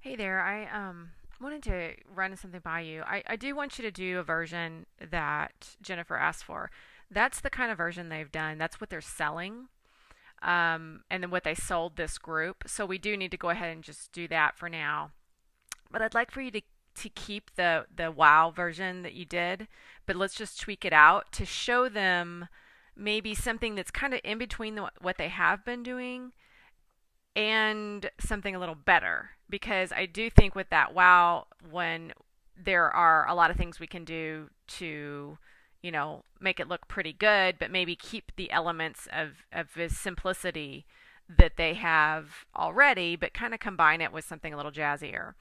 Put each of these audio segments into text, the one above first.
Hey there, I wanted to run something by you. I do want you to do a version that Jennifer asked for. That's the kind of version they've done. That's what they're selling, and then what they sold this group. So we do need to go ahead and just do that for now. But I'd like for you to keep the WoW version that you did, but let's just tweak it out to show them maybe something that's kind of in between what they have been doing and something a little better, because I do think with that wow, when there are a lot of things we can do to make it look pretty good, but maybe keep the elements of the simplicity that they have already, but kind of combine it with something a little jazzier.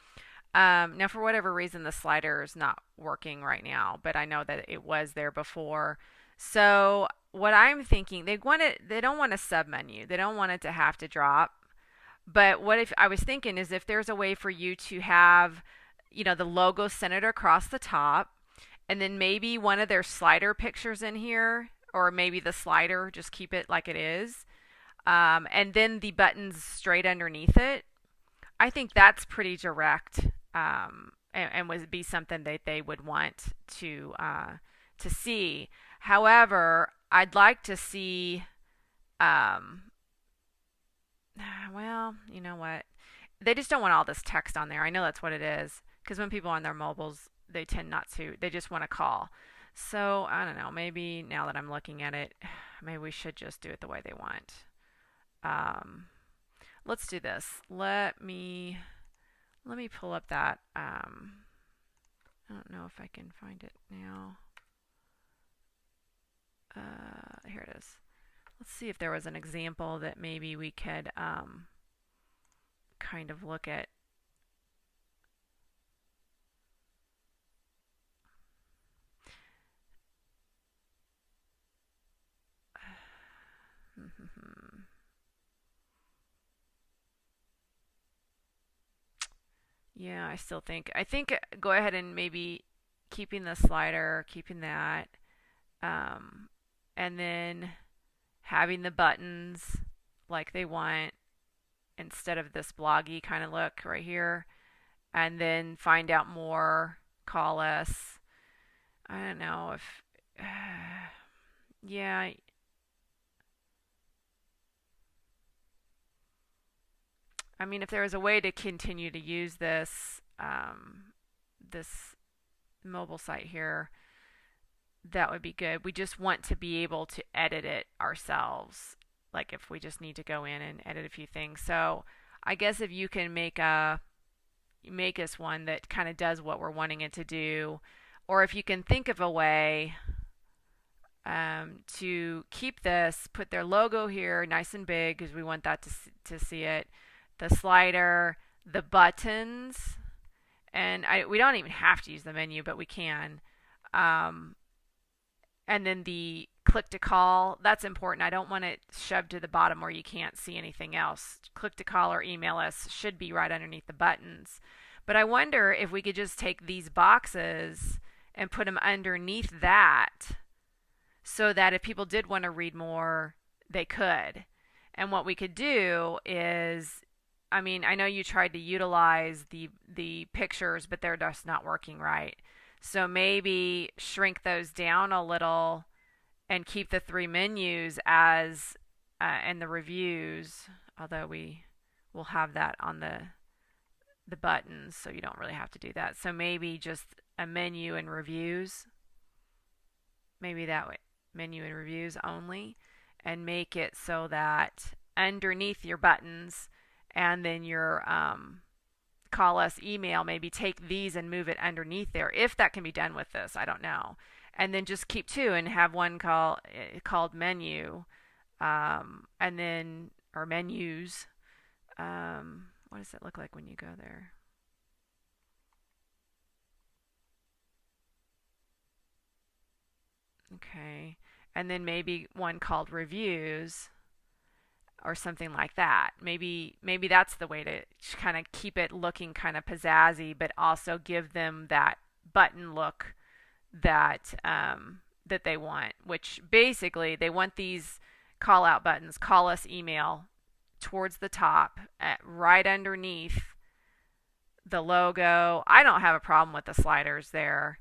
Now, for whatever reason, the slider is not working right now, but I know that it was there before. So what I'm thinking, they don't want a sub menu. They don't want it to have to drop. But what if I was thinking is if there's a way for you to have, the logo centered across the top, and then maybe one of their slider pictures in here, or maybe the slider, just keep it like it is, and then the buttons straight underneath it. I think that's pretty direct, and would be something that they would want to see. However, I'd like to see. Um, well, you know what? They just don't want all this text on there. I know that's what it is. Because when people are on their mobiles, they tend not to. They just want to call. So I don't know. Maybe now that I'm looking at it, maybe we should just do it the way they want. Um, let's do this. Let me pull up that. I don't know if I can find it now. Here it is. Let's see if there was an example that maybe we could kind of look at. Yeah, I think go ahead and maybe keeping the slider, keeping that, um, and then having the buttons like they want instead of this bloggy kind of look right here, and then find out more, call us. I don't know if, yeah, I mean, if there was a way to continue to use this mobile site here, that would be good. We just want to be able to edit it ourselves, like if we just need to go in and edit a few things. So I guess if you can make us one that kind of does what we're wanting it to do, or if you can think of a way to keep this, put their logo here nice and big because we want that to see it, the slider, the buttons, and we don't even have to use the menu, but we can. Um, and then the click to call, that's important. I don't want it shoved to the bottom where you can't see anything else. Click to call or email us should be right underneath the buttons. But I wonder if we could just take these boxes and put them underneath that so that if people did want to read more, they could. And what we could do is, I mean, I know you tried to utilize the pictures, but they're just not working right. So maybe shrink those down a little and keep the three menus as and the reviews, although we will have that on the buttons, so you don't really have to do that. So maybe just a menu and reviews, maybe that way, menu and reviews only, and make it so that underneath your buttons and then your call us, email, maybe take these and move it underneath there, if that can be done with this. I don't know. And then just keep two and have one called menu, and then or menus. What does it look like when you go there? Okay. And then maybe one called reviews or something like that. Maybe that's the way to kind of keep it looking kind of pizzazzy, but also give them that button look that they want. Which basically they want these call out buttons, call us, email, towards the top, right underneath the logo. I don't have a problem with the sliders there.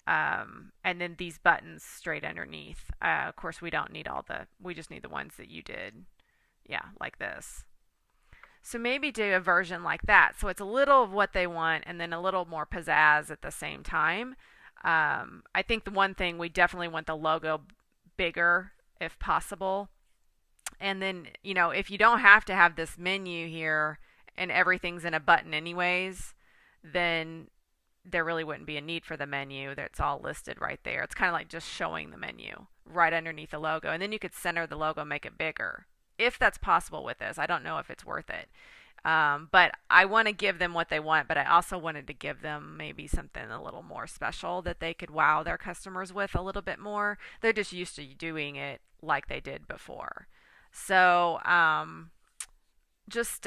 And then these buttons straight underneath. Of course, we don't need we just need the ones that you did. Yeah, like this. So maybe do a version like that. So it's a little of what they want and then a little more pizzazz at the same time. I think the one thing we definitely want the logo bigger if possible. And then, if you don't have to have this menu here and everything's in a button anyways, then there really wouldn't be a need for the menu. That's all listed right there. It's kind of like just showing the menu right underneath the logo. And then you could center the logo, make it bigger. If that's possible with this. I don't know if it's worth it. But I want to give them what they want, but I also wanted to give them maybe something a little more special that they could wow their customers with a little bit more. They're just used to doing it like they did before. So just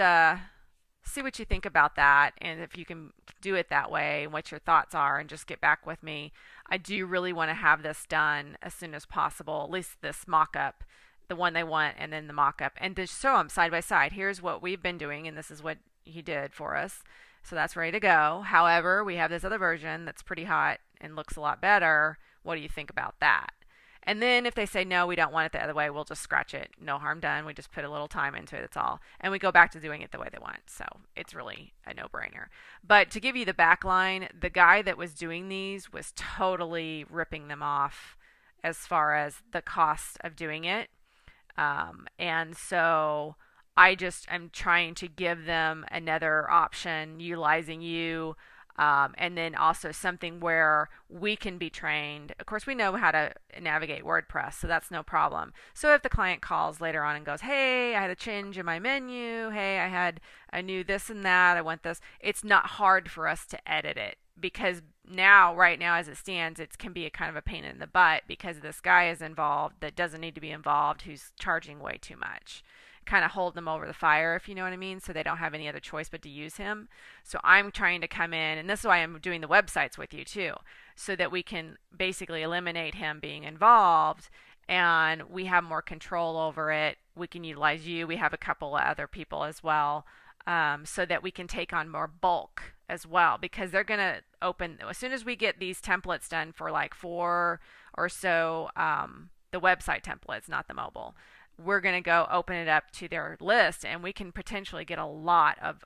see what you think about that, and if you can do it that way, and what your thoughts are, and just get back with me. I do really want to have this done as soon as possible, at least this mock-up, the one they want, and then the mock-up, and to show them side by side. Here's what we've been doing, and this is what he did for us. So that's ready to go. However, we have this other version that's pretty hot and looks a lot better. What do you think about that? And then if they say, no, we don't want it the other way, we'll just scratch it. No harm done. We just put a little time into it. That's all. And we go back to doing it the way they want. So it's really a no-brainer. But to give you the back line, the guy that was doing these was totally ripping them off as far as the cost of doing it. And so I just am trying to give them another option utilizing you. And then also something where we can be trained. Of course, we know how to navigate WordPress, so that's no problem. So if the client calls later on and goes, hey, I had a change in my menu. Hey, I knew this and that. I want this. It's not hard for us to edit it because right now, as it stands, it can be a kind of a pain in the butt because this guy is involved that doesn't need to be involved, who's charging way too much. Kind of hold them over the fire, if you know what I mean, so they don't have any other choice but to use him. So I'm trying to come in, and this is why I'm doing the websites with you too, so that we can basically eliminate him being involved and we have more control over it. We can utilize you. We have a couple of other people as well, so that we can take on more bulk as well, because they're going to open, as soon as we get these templates done for like 4 or so, the website templates, not the mobile, we're going to go open it up to their list, and we can potentially get a lot of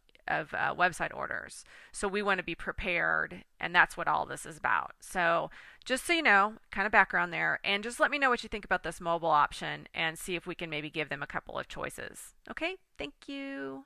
website orders. So we want to be prepared, and that's what all this is about. So just so you know, kind of background there, and just let me know what you think about this mobile option and see if we can maybe give them a couple of choices. Okay, thank you.